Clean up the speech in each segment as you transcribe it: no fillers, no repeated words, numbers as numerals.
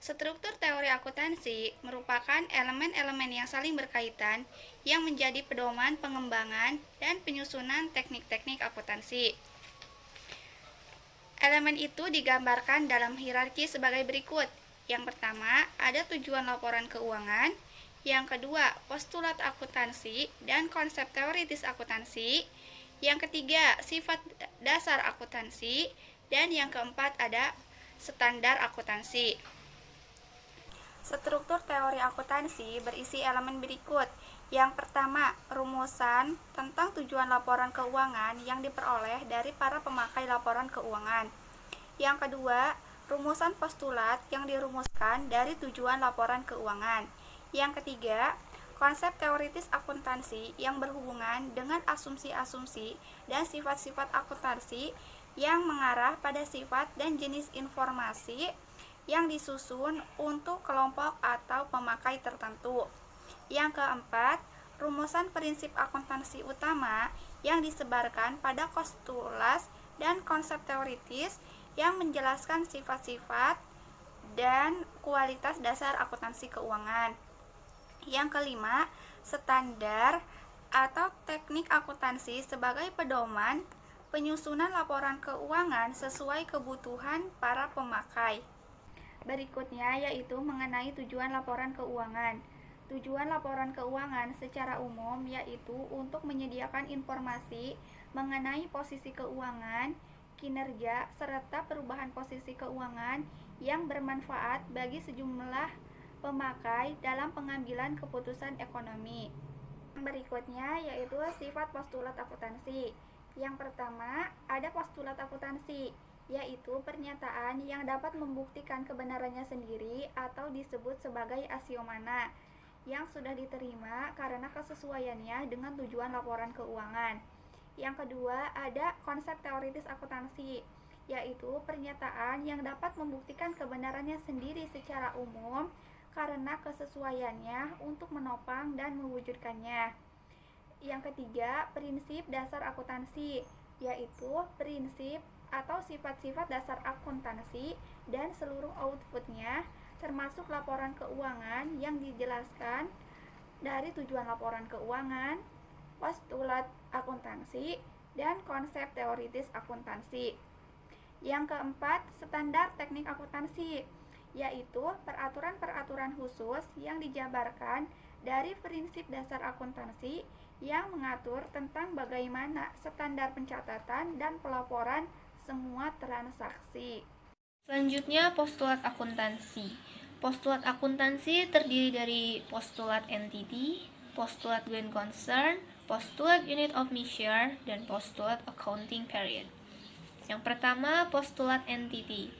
Struktur teori akuntansi merupakan elemen-elemen yang saling berkaitan yang menjadi pedoman pengembangan dan penyusunan teknik-teknik akuntansi. Elemen itu digambarkan dalam hierarki sebagai berikut. Yang pertama, ada tujuan laporan keuangan. Yang kedua, postulat akuntansi dan konsep teoritis akuntansi. Yang ketiga, sifat dasar akuntansi. Dan yang keempat, ada standar akuntansi. Struktur teori akuntansi berisi elemen berikut. Yang pertama, rumusan tentang tujuan laporan keuangan yang diperoleh dari para pemakai laporan keuangan. Yang kedua, rumusan postulat yang dirumuskan dari tujuan laporan keuangan. Yang ketiga, konsep teoritis akuntansi yang berhubungan dengan asumsi-asumsi dan sifat-sifat akuntansi yang mengarah pada sifat dan jenis informasi yang disusun untuk kelompok atau pemakai tertentu. Yang keempat, rumusan prinsip akuntansi utama yang disebarkan pada postulat dan konsep teoritis yang menjelaskan sifat-sifat dan kualitas dasar akuntansi keuangan. Yang kelima, standar atau teknik akuntansi sebagai pedoman penyusunan laporan keuangan sesuai kebutuhan para pemakai. Berikutnya yaitu mengenai tujuan laporan keuangan. Tujuan laporan keuangan secara umum yaitu untuk menyediakan informasi mengenai posisi keuangan, kinerja, serta perubahan posisi keuangan yang bermanfaat bagi sejumlah pemakai dalam pengambilan keputusan ekonomi. Berikutnya yaitu sifat postulat akuntansi. Yang pertama, ada postulat akuntansi, yaitu pernyataan yang dapat membuktikan kebenarannya sendiri atau disebut sebagai aksiomana yang sudah diterima karena kesesuaiannya dengan tujuan laporan keuangan. Yang kedua, ada konsep teoritis akuntansi, yaitu pernyataan yang dapat membuktikan kebenarannya sendiri secara umum karena kesesuaiannya untuk menopang dan mewujudkannya. Yang ketiga, prinsip dasar akuntansi, yaitu prinsip atau sifat-sifat dasar akuntansi dan seluruh outputnya, termasuk laporan keuangan yang dijelaskan dari tujuan laporan keuangan, postulat akuntansi, dan konsep teoritis akuntansi. Yang keempat, standar teknik akuntansi, yaitu peraturan-peraturan khusus yang dijabarkan dari prinsip dasar akuntansi yang mengatur tentang bagaimana standar pencatatan dan pelaporan semua transaksi. Selanjutnya, postulat akuntansi. Postulat akuntansi terdiri dari postulat entity, postulat going concern, postulat unit of measure, dan postulat accounting period. Yang pertama, postulat entity.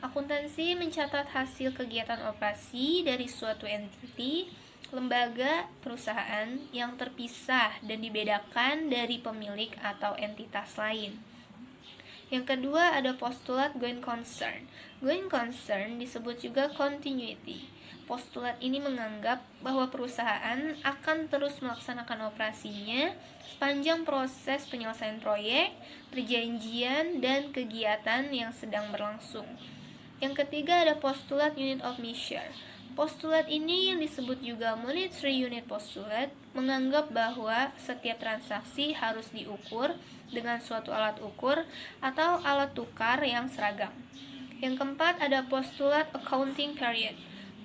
Akuntansi mencatat hasil kegiatan operasi dari suatu entity, lembaga, perusahaan yang terpisah dan dibedakan dari pemilik atau entitas lain. Yang kedua ada postulat going concern. Going concern disebut juga continuity. Postulat ini menganggap bahwa perusahaan akan terus melaksanakan operasinya sepanjang proses penyelesaian proyek, perjanjian, dan kegiatan yang sedang berlangsung. Yang ketiga ada postulat unit of measure. Postulat ini yang disebut juga monetary unit postulat menganggap bahwa setiap transaksi harus diukur dengan suatu alat ukur atau alat tukar yang seragam. Yang keempat ada postulat accounting period.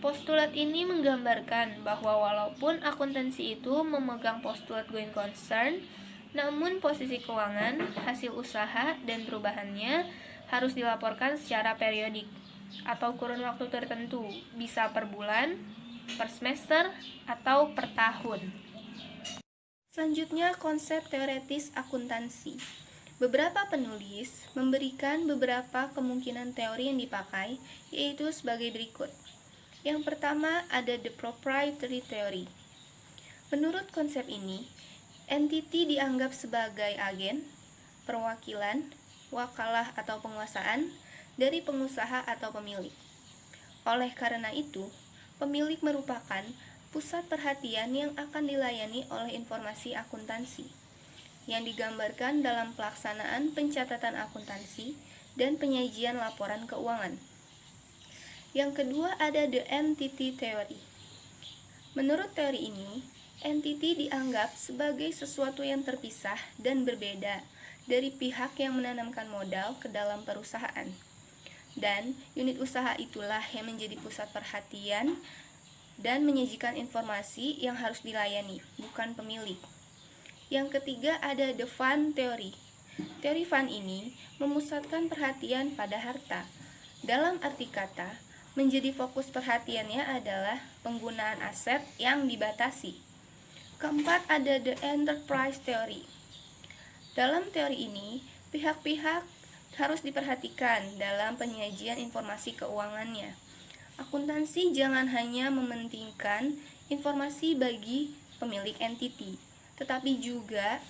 Postulat ini menggambarkan bahwa walaupun akuntansi itu memegang postulat going concern, namun posisi keuangan, hasil usaha, dan perubahannya harus dilaporkan secara periodik atau kurun waktu tertentu, bisa per bulan, per semester, atau per tahun. Selanjutnya, konsep teoritis akuntansi. Beberapa penulis memberikan beberapa kemungkinan teori yang dipakai, yaitu sebagai berikut. Yang pertama ada the proprietary theory. Menurut konsep ini, entity dianggap sebagai agen, perwakilan, wakalah atau penguasaan dari pengusaha atau pemilik. Oleh karena itu, pemilik merupakan pusat perhatian yang akan dilayani oleh informasi akuntansi yang digambarkan dalam pelaksanaan pencatatan akuntansi dan penyajian laporan keuangan. Yang kedua ada the entity theory. Menurut teori ini, entity dianggap sebagai sesuatu yang terpisah dan berbeda dari pihak yang menanamkan modal ke dalam perusahaan. Dan unit usaha itulah yang menjadi pusat perhatian dan menyajikan informasi yang harus dilayani, bukan pemilik. Yang ketiga ada the fund theory. Teori fund ini memusatkan perhatian pada harta. Dalam arti kata, menjadi fokus perhatiannya adalah penggunaan aset yang dibatasi. Keempat ada the enterprise theory. Dalam teori ini, pihak-pihak harus diperhatikan dalam penyajian informasi keuangannya. Akuntansi jangan hanya mementingkan informasi bagi pemilik entiti, tetapi juga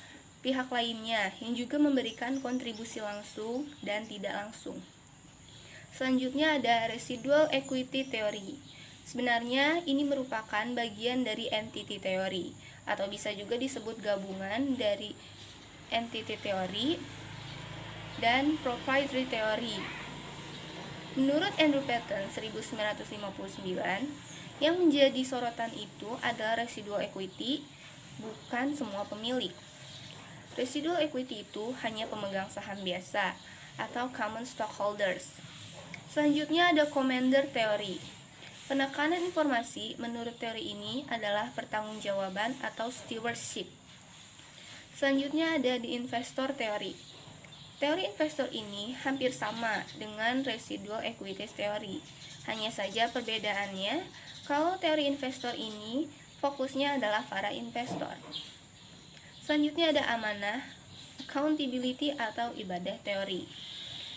pihak lainnya yang juga memberikan kontribusi langsung dan tidak langsung. Selanjutnya ada residual equity theory. Sebenarnya ini merupakan bagian dari entity theory atau bisa juga disebut gabungan dari entity theory dan proprietary theory. Menurut Andrew Patton 1959, yang menjadi sorotan itu adalah residual equity, bukan semua pemilik. Residual equity itu hanya pemegang saham biasa atau common stockholders. Selanjutnya ada commander theory. Penekanan informasi menurut teori ini adalah pertanggungjawaban atau stewardship. Selanjutnya ada the investor theory. Teori investor ini hampir sama dengan residual equity theory. Hanya saja perbedaannya, kalau teori investor ini fokusnya adalah para investor. Selanjutnya ada amanah, accountability atau ibadah teori.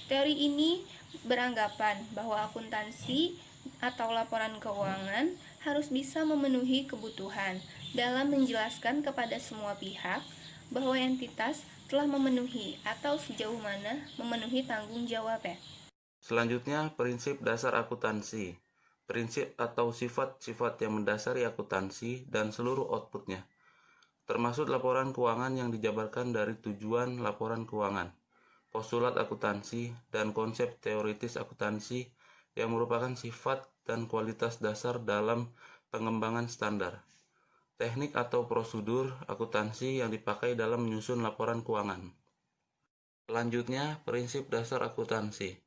Teori ini beranggapan bahwa akuntansi atau laporan keuangan harus bisa memenuhi kebutuhan dalam menjelaskan kepada semua pihak bahwa entitas telah memenuhi atau sejauh mana memenuhi tanggung jawabnya. Selanjutnya, prinsip dasar akuntansi. Prinsip atau sifat-sifat yang mendasari akuntansi dan seluruh outputnya, termasuk laporan keuangan yang dijabarkan dari tujuan laporan keuangan, postulat akuntansi, dan konsep teoritis akuntansi yang merupakan sifat dan kualitas dasar dalam pengembangan standar, teknik atau prosedur akuntansi yang dipakai dalam menyusun laporan keuangan. Selanjutnya, prinsip dasar akuntansi.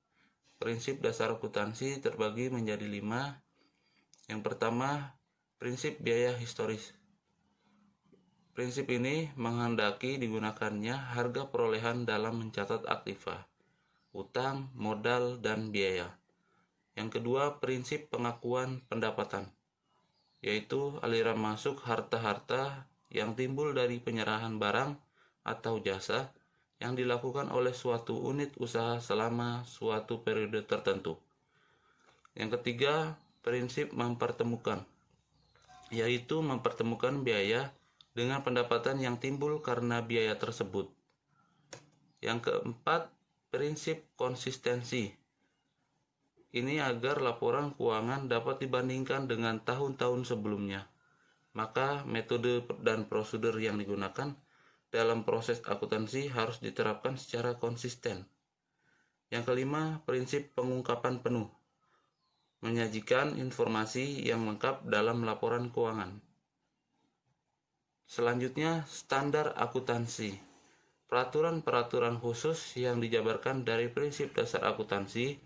Prinsip dasar akuntansi terbagi menjadi 5. Yang pertama, prinsip biaya historis. Prinsip ini menghendaki digunakannya harga perolehan dalam mencatat aktiva, utang, modal, dan biaya. Yang kedua, prinsip pengakuan pendapatan, yaitu aliran masuk harta-harta yang timbul dari penyerahan barang atau jasa yang dilakukan oleh suatu unit usaha selama suatu periode tertentu. Yang ketiga, prinsip mempertemukan, yaitu mempertemukan biaya dengan pendapatan yang timbul karena biaya tersebut. Yang keempat, prinsip konsistensi. Ini agar laporan keuangan dapat dibandingkan dengan tahun-tahun sebelumnya. Maka metode dan prosedur yang digunakan dalam proses akuntansi harus diterapkan secara konsisten. Yang kelima, prinsip pengungkapan penuh. Menyajikan informasi yang lengkap dalam laporan keuangan. Selanjutnya, standar akuntansi. Peraturan-peraturan khusus yang dijabarkan dari prinsip dasar akuntansi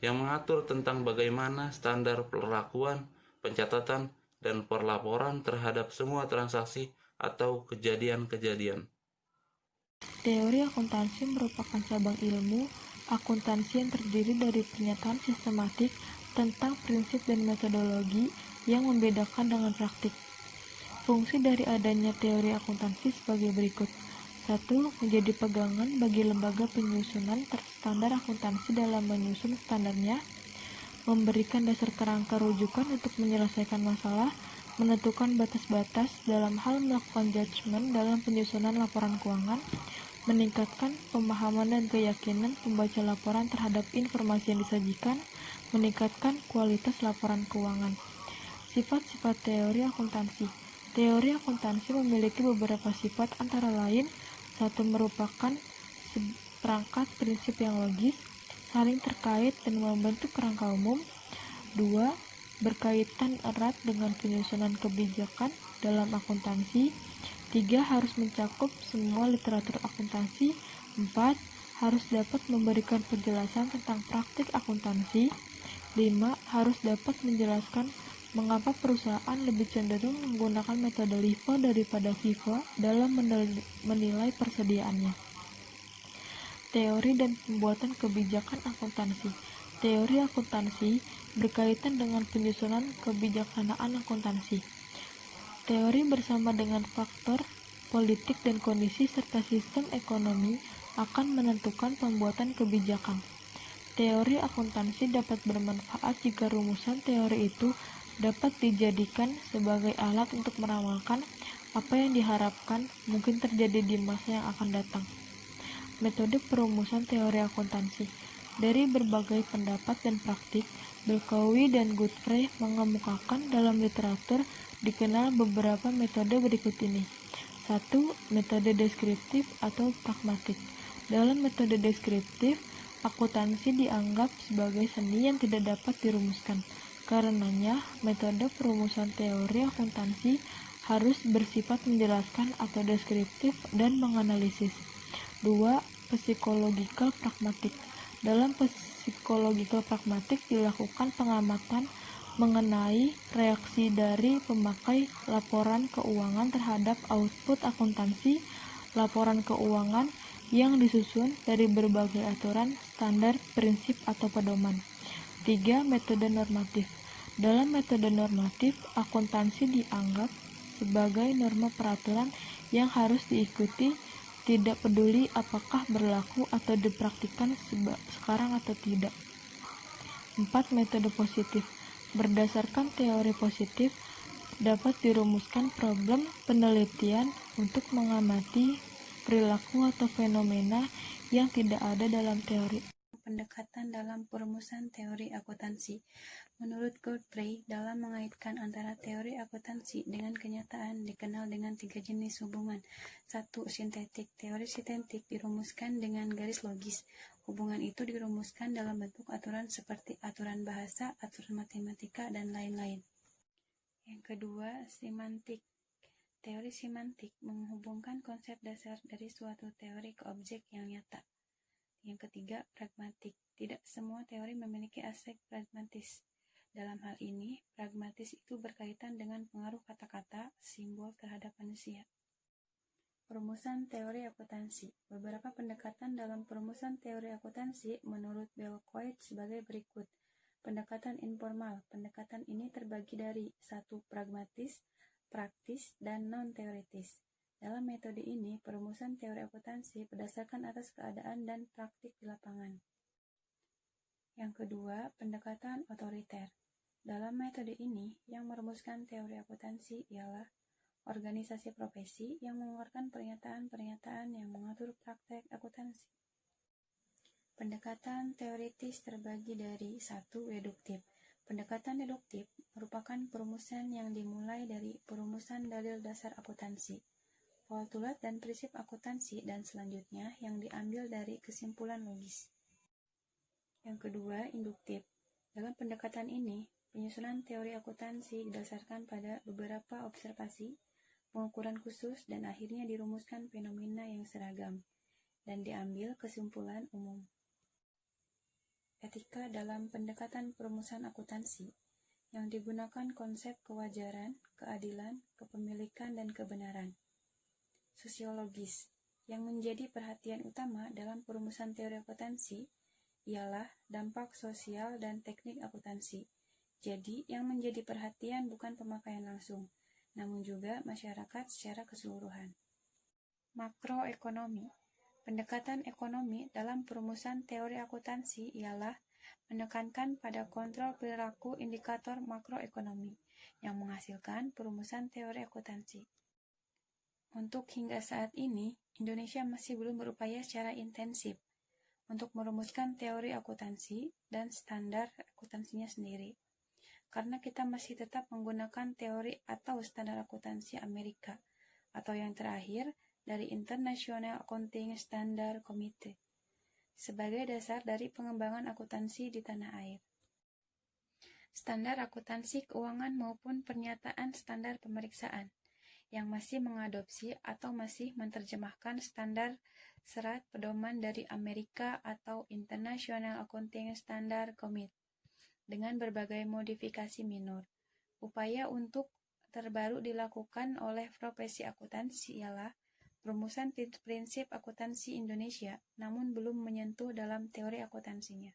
yang mengatur tentang bagaimana standar perlakuan, pencatatan, dan perlaporan terhadap semua transaksi atau kejadian-kejadian. Teori akuntansi merupakan cabang ilmu akuntansi yang terdiri dari pernyataan sistematik tentang prinsip dan metodologi yang membedakan dengan praktik. Fungsi dari adanya teori akuntansi sebagai berikut. 1. Menjadi pegangan bagi lembaga penyusunan standar akuntansi dalam menyusun standarnya, memberikan dasar kerangka rujukan untuk menyelesaikan masalah, menentukan batas-batas dalam hal melakukan judgement dalam penyusunan laporan keuangan, meningkatkan pemahaman dan keyakinan pembaca laporan terhadap informasi yang disajikan, meningkatkan kualitas laporan keuangan. Sifat-sifat teori akuntansi. Teori akuntansi memiliki beberapa sifat antara lain: 1. Merupakan perangkat prinsip yang logis, saling terkait dan membentuk kerangka umum. 2. Berkaitan erat dengan penyusunan kebijakan dalam akuntansi. 3. Harus mencakup semua literatur akuntansi. 4. Harus dapat memberikan penjelasan tentang praktik akuntansi. 5. Harus dapat menjelaskan mengapa perusahaan lebih cenderung menggunakan metode LIFO daripada FIFO dalam menilai persediaannya. Teori dan pembuatan kebijakan akuntansi. Teori akuntansi berkaitan dengan penyusunan kebijaksanaan akuntansi. Teori bersama dengan faktor politik dan kondisi serta sistem ekonomi akan menentukan pembuatan kebijakan. Teori akuntansi dapat bermanfaat jika rumusan teori itu dapat dijadikan sebagai alat untuk meramalkan apa yang diharapkan mungkin terjadi di masa yang akan datang. Metode perumusan teori akuntansi. Dari berbagai pendapat dan praktik, Berkowi dan Godfrey mengemukakan dalam literatur dikenal beberapa metode berikut ini. 1. Metode deskriptif atau pragmatik. Dalam metode deskriptif, akuntansi dianggap sebagai seni yang tidak dapat dirumuskan. Karenanya, metode perumusan teori akuntansi harus bersifat menjelaskan atau deskriptif dan menganalisis. 2. Psikological pragmatik. Dalam psikological pragmatik dilakukan pengamatan mengenai reaksi dari pemakai laporan keuangan terhadap output akuntansi laporan keuangan yang disusun dari berbagai aturan, standar, prinsip, atau pedoman. 3. Metode normatif. Dalam metode normatif, akuntansi dianggap sebagai norma peraturan yang harus diikuti, tidak peduli apakah berlaku atau dipraktikkan sekarang atau tidak. 4. Metode positif. Berdasarkan teori positif, dapat dirumuskan problem penelitian untuk mengamati perilaku atau fenomena yang tidak ada dalam teori. Pendekatan dalam perumusan teori akuntansi. Menurut Godfrey, dalam mengaitkan antara teori akuntansi dengan kenyataan dikenal dengan 3 jenis hubungan. 1. Sintetik. Teori sintetik dirumuskan dengan garis logis. Hubungan itu dirumuskan dalam bentuk aturan seperti aturan bahasa, aturan matematika, dan lain-lain. Yang kedua, semantik. Teori semantik menghubungkan konsep dasar dari suatu teori ke objek yang nyata. Yang ketiga, pragmatik. Tidak semua teori memiliki aspek pragmatis. Dalam hal ini, pragmatis itu berkaitan dengan pengaruh kata-kata, simbol terhadap manusia. Perumusan teori akuntansi. Beberapa pendekatan dalam perumusan teori akuntansi menurut Belcoit sebagai berikut. Pendekatan informal. Pendekatan ini terbagi dari 1. Pragmatis, praktis, dan non-teoritis. Dalam metode ini, perumusan teori akuntansi berdasarkan atas keadaan dan praktik di lapangan. Yang kedua, pendekatan otoriter. Dalam metode ini, yang merumuskan teori akuntansi ialah organisasi profesi yang mengeluarkan pernyataan-pernyataan yang mengatur praktek akuntansi. Pendekatan teoritis terbagi dari 1. Deduktif. Pendekatan deduktif merupakan perumusan yang dimulai dari perumusan dalil dasar akuntansi, postulat dan prinsip akuntansi, dan selanjutnya yang diambil dari kesimpulan logis. Yang kedua, induktif. Dalam pendekatan ini, penyusunan teori akuntansi didasarkan pada beberapa observasi, pengukuran khusus, dan akhirnya dirumuskan fenomena yang seragam, dan diambil kesimpulan umum. Etika dalam pendekatan perumusan akuntansi, yang digunakan konsep kewajaran, keadilan, kepemilikan, dan kebenaran. Sosiologis, yang menjadi perhatian utama dalam perumusan teori akuntansi ialah dampak sosial dan teknik akuntansi. Jadi, yang menjadi perhatian bukan pemakaian langsung, namun juga masyarakat secara keseluruhan. Makroekonomi. Pendekatan ekonomi dalam perumusan teori akuntansi ialah menekankan pada kontrol perilaku indikator makroekonomi yang menghasilkan perumusan teori akuntansi. Untuk hingga saat ini, Indonesia masih belum berupaya secara intensif untuk merumuskan teori akuntansi dan standar akuntansinya sendiri, karena kita masih tetap menggunakan teori atau standar akuntansi Amerika, atau yang terakhir dari International Accounting Standard Committee, sebagai dasar dari pengembangan akuntansi di tanah air. standar akuntansi keuangan maupun pernyataan standar pemeriksaan, yang masih mengadopsi atau masih menerjemahkan standar serat pedoman dari Amerika atau International Accounting Standard Committee dengan berbagai modifikasi minor. Upaya untuk terbaru dilakukan oleh profesi akuntansi ialah perumusan prinsip akuntansi Indonesia, namun belum menyentuh dalam teori akuntansinya.